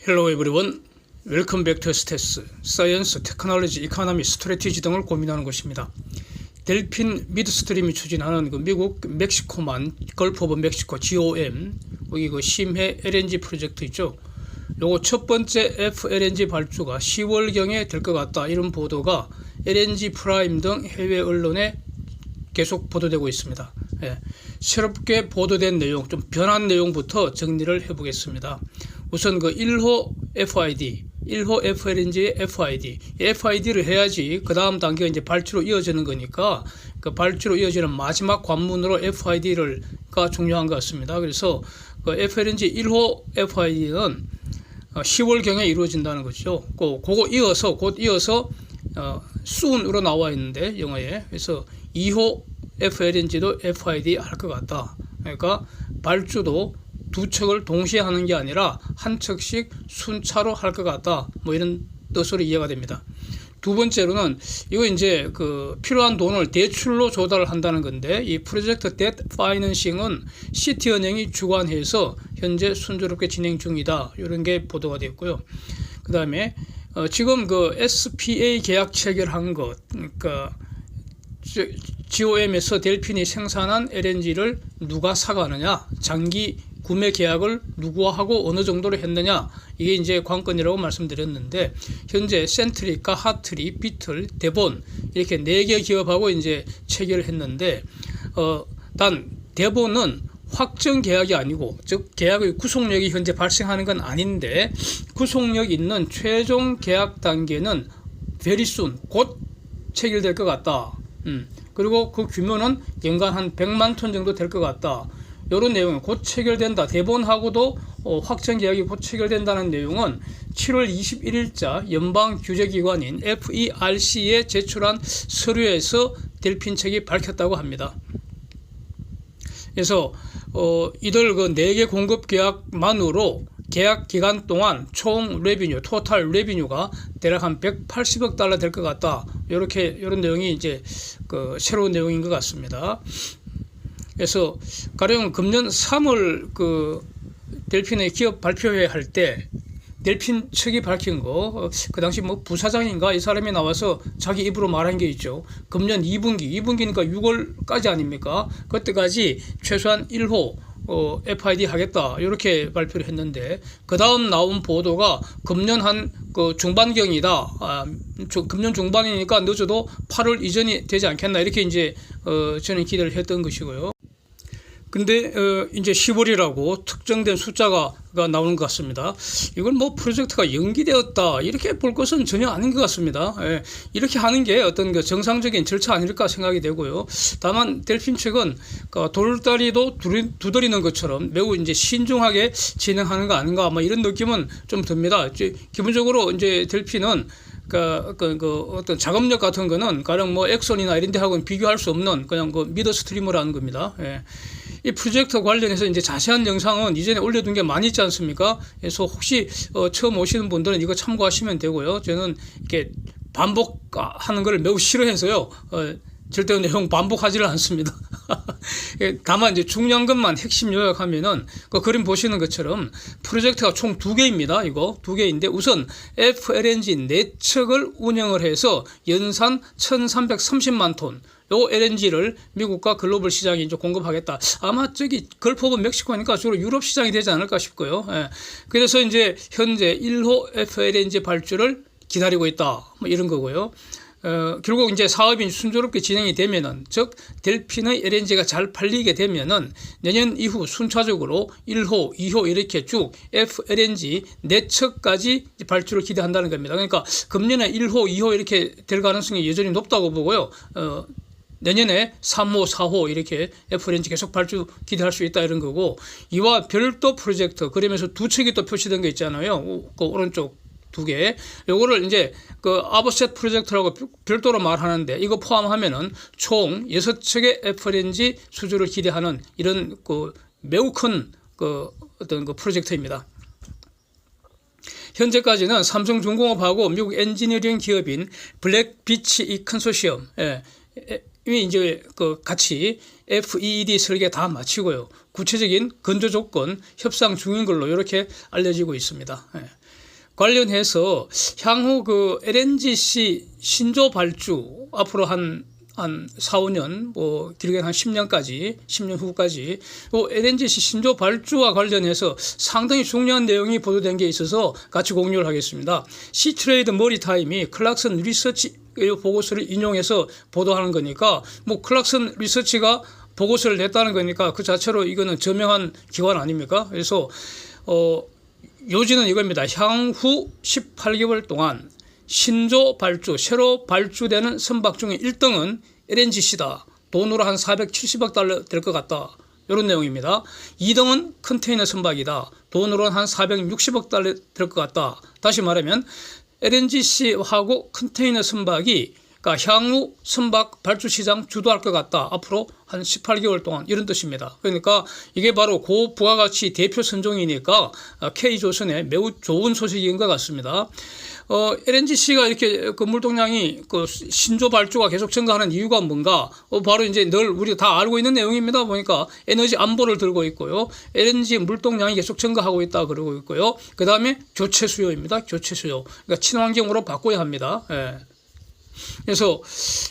Hello everyone. Welcome back to STES, Science, Technology, Economy, Strategy 등을 고민하는 곳입니다. 델핀 미드스트림이 추진하는 그 미국 멕시코만 걸프 오브 멕시코 GOM 여기 그 심해 LNG 프로젝트 있죠. 요거 첫 번째 FLNG 발주가 10월경에 될 것 같다 이런 보도가 LNG 프라임 등 해외 언론에 계속 보도되고 있습니다. 새롭게 보도된 내용, 좀 변한 내용부터 정리를 해보겠습니다. 우선 그 1호 FID, 1호 FLNG의 FID, FID를 해야지 그 다음 단계가 이제 발주로 이어지는 거니까 그 발주로 이어지는 마지막 관문으로 FID가 중요한 것 같습니다. 그래서 그 FLNG 1호 FID는 10월경에 이루어진다는 거죠. 그거 이어서 곧 이어서 soon으로 나와 있는데 영어에 그래서 2호 FLNG도 FID 할 것 같다. 그러니까 발주도 두 척을 동시에 하는 게 아니라 한 척씩 순차로 할 것 같다. 뭐 이런 뜻으로 이해가 됩니다. 두 번째로는 이거 이제 그 필요한 돈을 대출로 조달을 한다는 건데 이 프로젝트 뎃 파이낸싱은 시티은행이 주관해서 현재 순조롭게 진행 중이다. 이런 게 보도가 됐고요. 그 다음에 지금 그 SPA 계약 체결한 것, 그러니까 GOM에서 델핀이 생산한 LNG를 누가 사가느냐, 장기 구매 계약을 누구와 하고 어느 정도로 했느냐, 이게 이제 관건이라고 말씀드렸는데 현재 센트리카, 하트리, 비틀, 데본 이렇게 4개 기업하고 이제 체결을 했는데 단 데본은 확정 계약이 아니고 즉 계약의 구속력이 현재 발생하는 건 아닌데 구속력 있는 최종 계약 단계는 very soon 곧 체결될 것 같다. 그리고 그 규모는 연간 한 100만 톤 정도 될 것 같다. 이런 내용은 곧 체결된다. 대본하고도 확정 계약이 곧 체결된다는 내용은 7월 21일자 연방규제기관인 FERC에 제출한 서류에서 델핀 측이 밝혔다고 합니다. 그래서 이들 그 4개 공급 계약만으로 계약 기간 동안 총 레비뉴, 토탈 레비뉴가 대략 한 180억 달러 될 것 같다. 이런 내용이 이제 그 새로운 내용인 것 같습니다. 그래서 가령 금년 3월 그 델핀의 기업 발표회 할 때 델핀 측이 밝힌 거, 그 당시 뭐 부사장인가 이 사람이 나와서 자기 입으로 말한 게 있죠. 금년 2분기니까 6월까지 아닙니까? 그때까지 최소한 1호 FID 하겠다 이렇게 발표를 했는데 그 다음 나온 보도가 금년 한 그 중반경이다. 금년 중반이니까 늦어도 8월 이전이 되지 않겠나 이렇게 이제 저는 기대를 했던 것이고요. 근데 이제 10월이라고 특정된 숫자가 나오는 것 같습니다. 이건 뭐 프로젝트가 연기되었다 이렇게 볼 것은 전혀 아닌 것 같습니다. 이렇게 하는 게 어떤 그 정상적인 절차 아닐까 생각이 되고요. 다만 델핀 측은 돌다리도 두드리는 것처럼 매우 이제 신중하게 진행하는 거 아닌가 뭐 이런 느낌은 좀 듭니다. 기본적으로 이제 델핀은 어떤 작업력 같은 거는 가령 뭐 엑선이나 이런 데하고는 비교할 수 없는 그냥 그 미드스트리머라는 겁니다. 이 프로젝트 관련해서 이제 자세한 영상은 이전에 올려둔 게 많이 있지 않습니까? 그래서 혹시 처음 오시는 분들은 이거 참고하시면 되고요. 저는 이렇게 반복하는 걸 매우 싫어해서요. 절대 내용 반복하지를 않습니다. 다만 이제 중요한 것만 핵심 요약하면은 그 그림 보시는 것처럼 프로젝트가 총 2개입니다. 이거 2개인데 우선 FLNG 4척을 운영을 해서 연산 1330만 톤 요 LNG를 미국과 글로벌 시장에 이제 공급하겠다. 아마 저기 걸프 오브 멕시코니까 주로 유럽 시장이 되지 않을까 싶고요. 그래서 이제 현재 1호 FLNG 발주를 기다리고 있다. 뭐 이런 거고요. 결국 이제 사업이 순조롭게 진행이 되면은, 즉, 델핀의 LNG가 잘 팔리게 되면은 내년 이후 순차적으로 1호, 2호 이렇게 쭉 FLNG 4척까지 발주를 기대한다는 겁니다. 그러니까 금년에 1호, 2호 이렇게 될 가능성이 여전히 높다고 보고요. 내년에 3호, 4호 이렇게 FLNG 계속 발주 기대할 수 있다 이런 거고, 이와 별도 프로젝트, 그러면서 2척이 또 표시된 거 있잖아요. 그 오른쪽 2개. 요거를 이제 그 아버셋 프로젝트라고 별도로 말하는데 이거 포함하면은 총 6척의 FLNG 수주를 기대하는 이런 그 매우 큰 그 어떤 그 프로젝트입니다. 현재까지는 삼성중공업하고 미국 엔지니어링 기업인 블랙비치 이 컨소시엄, 이 이제 그 같이 FEED 설계 다 마치고요. 구체적인 건조 조건 협상 중인 걸로 이렇게 알려지고 있습니다. 관련해서 향후 그 LNGC 신조 발주 앞으로 한 4, 5년, 뭐 길게 한 10년까지, 10년 후까지 LNGC 신조 발주와 관련해서 상당히 중요한 내용이 보도된 게 있어서 같이 공유를 하겠습니다. 시트레이드 머리타임이 클락슨 리서치 보고서를 인용해서 보도하는 거니까 뭐 클락슨 리서치가 보고서를 냈다는 거니까 그 자체로 이거는 저명한 기관 아닙니까? 그래서 요지는 이겁니다. 향후 18개월 동안 신조 발주, 새로 발주되는 선박 중에 1등은 LNGC다. 돈으로 한 470억 달러 될 것 같다. 이런 내용입니다. 2등은 컨테이너 선박이다. 돈으로 한 460억 달러 될 것 같다. 다시 말하면 LNGC하고 컨테이너 선박이 그러니까 향후 선박 발주 시장 주도할 것 같다. 앞으로 한 18개월 동안 이런 뜻입니다. 그러니까 이게 바로 고부가가치 대표 선종이니까 K조선의 매우 좋은 소식인 것 같습니다. LNGC가 이렇게 그 물동량이 그 신조 발주가 계속 증가하는 이유가 뭔가? 바로 이제 늘 우리가 다 알고 있는 내용입니다. 보니까 에너지 안보를 들고 있고요. LNG 물동량이 계속 증가하고 있다 그러고 있고요. 그 다음에 교체 수요입니다. 교체 수요. 그러니까 친환경으로 바꿔야 합니다. 예. 그래서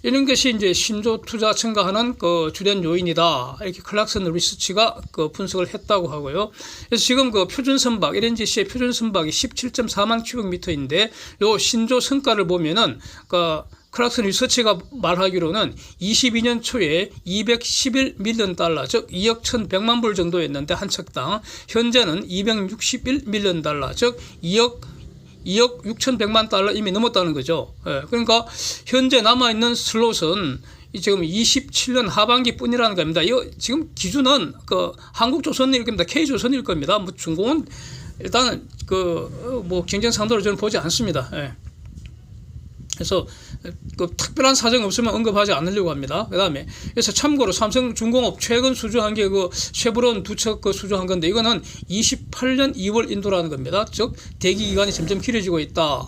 이런 것이 이제 신조 투자 증가하는 그 주된 요인이다. 이렇게 클락슨 리서치가 그 분석을 했다고 하고요. 그래서 지금 그 표준 선박, LNGC의 표준 선박이 17.4만 큐빅미터인데 요 신조 성과를 보면은 그 클락슨 리서치가 말하기로는 22년 초에 211밀리언 달러, 즉 2억 1,100만 불 정도였는데 한 척당 현재는 261밀리언 달러, 즉 2억 6,100만 달러 이미 넘었다는 거죠. 예, 그러니까 현재 남아있는 슬롯은 지금 27년 하반기 뿐이라는 겁니다. 이거 지금 기준은 그 한국조선일 겁니다. K조선일 겁니다. 뭐 중공은 일단은 그 뭐 경쟁 상도를 저는 보지 않습니다. 예. 그래서 그 특별한 사정 없으면 언급하지 않으려고 합니다. 그다음에 그래서 참고로 삼성중공업 최근 수주한 게 그 쉐보론 두 척 그 수주한 건데 이거는 28년 2월 인도라는 겁니다. 즉 대기 기간이 점점 길어지고 있다.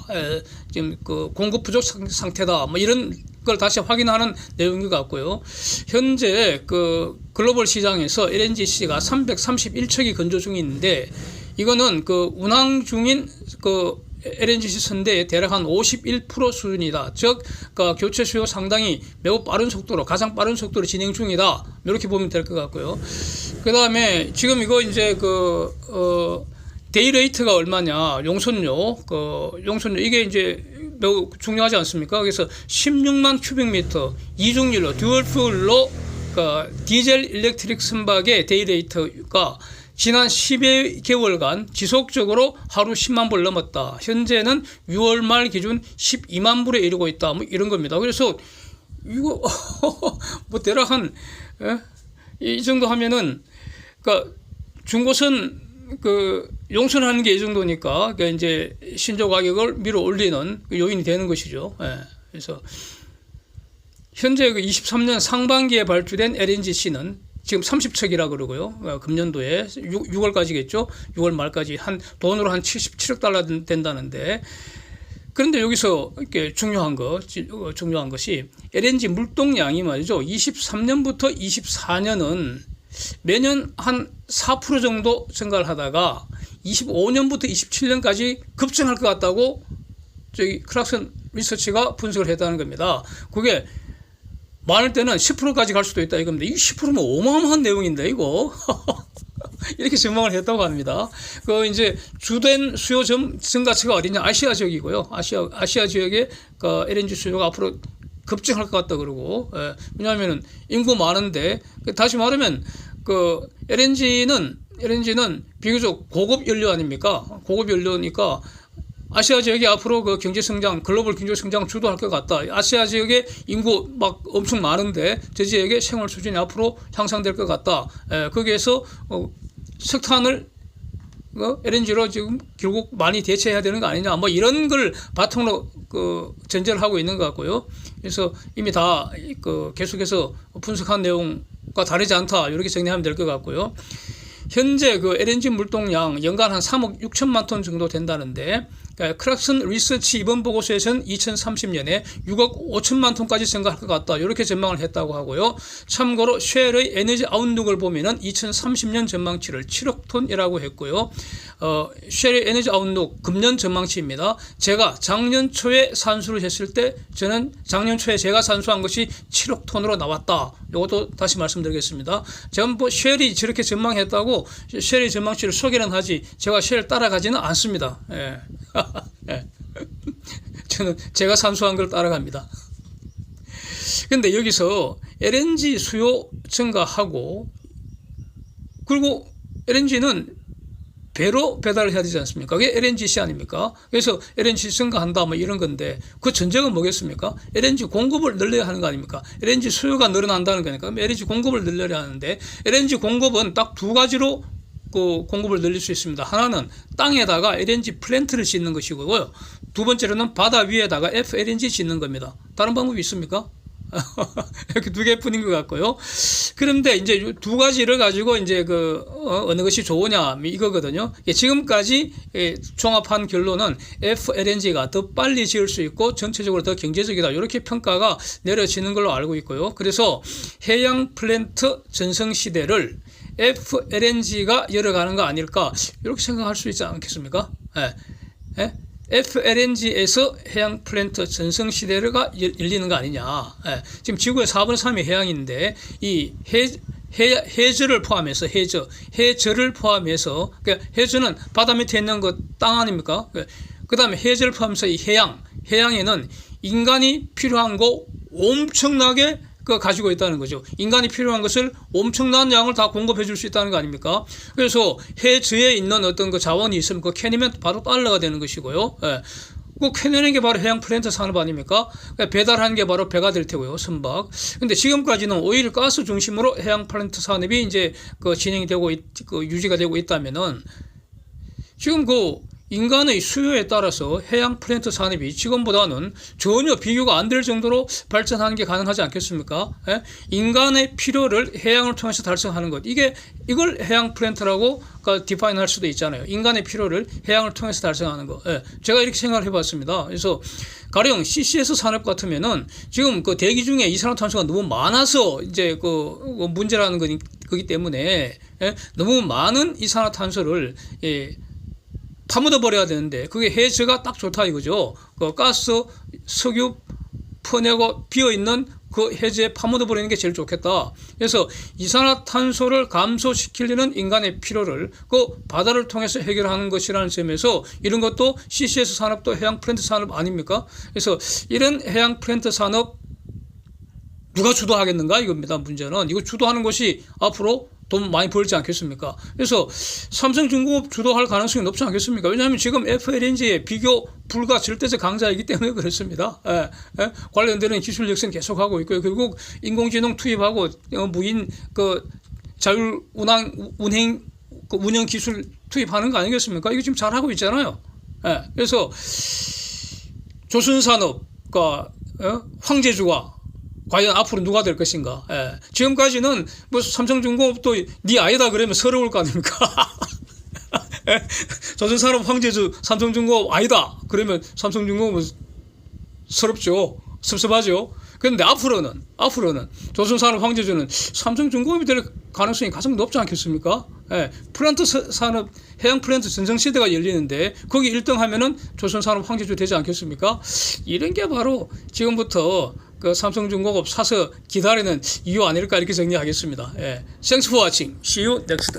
지금 그 공급 부족 상태다. 뭐 이런 걸 다시 확인하는 내용인 것 같고요. 현재 그 글로벌 시장에서 LNGC가 331척이 건조 중인데 이거는 그 운항 중인 그 LNGC 선대의 대략 한 51% 수준이다. 즉, 그 교체 수요 상당히 매우 빠른 속도로, 가장 빠른 속도로 진행 중이다. 이렇게 보면 될 것 같고요. 그 다음에 지금 이거 이제 데이레이트가 얼마냐, 용선료, 용선료, 이게 이제 매우 중요하지 않습니까? 그래서 16만 큐빅미터, 이중률로, 듀얼풀로, 디젤 일렉트릭 선박의 데이레이트가 지난 10여 개월간 지속적으로 하루 10만 불 넘었다. 현재는 6월 말 기준 12만 불에 이르고 있다. 뭐 이런 겁니다. 그래서 이거 뭐 대략 이 정도 하면은 그러니까 중고선 그 용선하는 게 이 정도니까 그러니까 이제 신조 가격을 밀어 올리는 요인이 되는 것이죠. 예. 그래서 현재 그 23년 상반기에 발주된 LNGC는 지금 30척이라 그러고요. 금년도에 6월까지겠죠. 6월 말까지 돈으로 한 77억 달러 된다는데 그런데 여기서 이렇게 중요한 것이 LNG 물동량이 말이죠. 23년부터 24년은 매년 한 4% 정도 증가를 하다가 25년부터 27년까지 급증할 것 같다고 저기 클락슨 리서치가 분석을 했다는 겁니다. 그게 많을 때는 10%까지 갈 수도 있다 이겁니다. 이 10%면 어마어마한 내용인데 이거 이렇게 전망을 했다고 합니다. 그 이제 주된 수요 증가치가 어디냐? 아시아 지역이고요. 아시아 지역의 그 LNG 수요가 앞으로 급증할 것 같다 그러고 왜냐하면은 인구 많은데 다시 말하면 그 LNG는 비교적 고급 연료 아닙니까? 고급 연료니까. 아시아 지역이 앞으로 그 경제 성장, 글로벌 경제 성장 주도할 것 같다. 아시아 지역에 인구 막 엄청 많은데 저 지역의 생활 수준이 앞으로 향상될 것 같다. 거기에서 석탄을 LNG로 지금 결국 많이 대체해야 되는 거 아니냐. 뭐 이런 걸 바탕으로 전제를 하고 있는 것 같고요. 그래서 이미 다 계속해서 분석한 내용과 다르지 않다. 이렇게 정리하면 될 것 같고요. 현재 그 LNG 물동량 연간 한 3억 6천만 톤 정도 된다는데 크락슨 리서치 이번 보고서에서는 2030년에 6억 5천만 톤까지 증가할 것 같다. 이렇게 전망을 했다고 하고요. 참고로 쉘의 에너지 아웃룩을 보면은 2030년 전망치를 7억 톤이라고 했고요. 쉘의 에너지 아웃룩 금년 전망치입니다. 제가 작년 초에 산수를 했을 때 저는 작년 초에 제가 산수한 것이 7억 톤으로 나왔다. 이것도 다시 말씀드리겠습니다. 전부 쉘이 저렇게 전망했다고 쉘의 전망치를 소개는 하지 제가 쉘 따라가지는 않습니다. 예. 예. 저는 제가 산수한 걸 따라갑니다. 근데 여기서 LNG 수요 증가하고 그리고 LNG는 배로 배달을 해야 되지 않습니까? 그게 LNGC 아닙니까? 그래서 LNG 증가한다 뭐 이런 건데 그 전제가 뭐겠습니까? LNG 공급을 늘려야 하는 거 아닙니까? LNG 수요가 늘어난다는 거니까 LNG 공급을 늘려야 하는데 LNG 공급은 딱 두 가지로 그 공급을 늘릴 수 있습니다. 하나는 땅에다가 LNG 플랜트를 짓는 것이고요. 두 번째로는 바다 위에다가 FLNG 짓는 겁니다. 다른 방법이 있습니까? 이렇게 두 개뿐인 것 같고요. 그런데 이제 두 가지를 가지고 이제 어느 것이 좋으냐 이거거든요. 지금까지 종합한 결론은 FLNG가 더 빨리 지을 수 있고 전체적으로 더 경제적이다. 이렇게 평가가 내려지는 걸로 알고 있고요. 그래서 해양 플랜트 전성 시대를 FLNG가 열어가는 거 아닐까 이렇게 생각할 수 있지 않겠습니까? 예? FLNG에서 해양 플랜트 전성 시대가 열리는 거 아니냐. 예. 지금 지구의 4분의 3이 해양인데 이 해저를 포함해서 해저를 포함해서 그러니까 해저는 바다 밑에 있는 그 땅 아닙니까? 그 다음에 해저를 포함해서 이 해양에는 인간이 필요한 거 엄청나게 가지고 있다는 거죠. 인간이 필요한 것을 엄청난 양을 다 공급해 줄 수 있다는 거 아닙니까? 그래서 해저에 있는 어떤 그 자원이 있으면 그 캐내면 바로 달러가 되는 것이고요. 예. 그 캐내는 게 바로 해양 플랜트 산업 아닙니까? 배달하는 게 바로 배가 될 테고요. 선박. 근데 지금까지는 오일 가스 중심으로 해양 플랜트 산업이 이제 진행이 되고 유지가 되고 있다면은 지금 인간의 수요에 따라서 해양 플랜트 산업이 지금보다는 전혀 비교가 안 될 정도로 발전하는 게 가능하지 않겠습니까? 예? 인간의 필요를 해양을 통해서 달성하는 것. 이걸 해양 플랜트라고 디파인할 수도 있잖아요. 인간의 필요를 해양을 통해서 달성하는 것. 예. 제가 이렇게 생각을 해봤습니다. 그래서 가령 CCS 산업 같으면은 지금 대기 중에 이산화탄소가 너무 많아서 이제 문제라는 거기 때문에 예? 너무 많은 이산화탄소를 파묻어 버려야 되는데 그게 해저가 딱 좋다 이거죠. 가스, 석유 퍼내고 비어 있는 그 해저에 파묻어 버리는 게 제일 좋겠다. 그래서 이산화탄소를 감소시키려는 인간의 필요를 바다를 통해서 해결하는 것이라는 점에서 이런 것도 CCS 산업도 해양 플랜트 산업 아닙니까? 그래서 이런 해양 플랜트 산업 누가 주도하겠는가 이겁니다. 문제는 이거 주도하는 것이 앞으로 돈 많이 벌지 않겠습니까? 그래서 삼성중공업 주도할 가능성이 높지 않겠습니까? 왜냐하면 지금 FLNG의 비교 불가 절대적 강자이기 때문에 그렇습니다. 관련되는 기술 혁신 계속하고 있고요. 그리고 인공지능 투입하고 무인 자율 운행 운영 기술 투입하는 거 아니겠습니까? 이거 지금 잘하고 있잖아요. 그래서 조선산업과 황제주가 과연 앞으로 누가 될 것인가? 지금까지는 삼성중공업도 네 아이다 그러면 서러울 거 아닙니까? 조선산업 황제주 삼성중공업 아니다 그러면 삼성중공업은 서럽죠. 섭섭하죠. 그런데 앞으로는 조선산업 황제주는 삼성중공업이 될 가능성이 가장 높지 않겠습니까? 플랜트 산업 해양 플랜트 전성시대가 열리는데 거기 1등 하면은 조선산업 황제주 되지 않겠습니까? 이런 게 바로 지금부터 삼성중공업 사서 기다리는 이유 아닐까 이렇게 정리하겠습니다. Thanks for watching. See you next.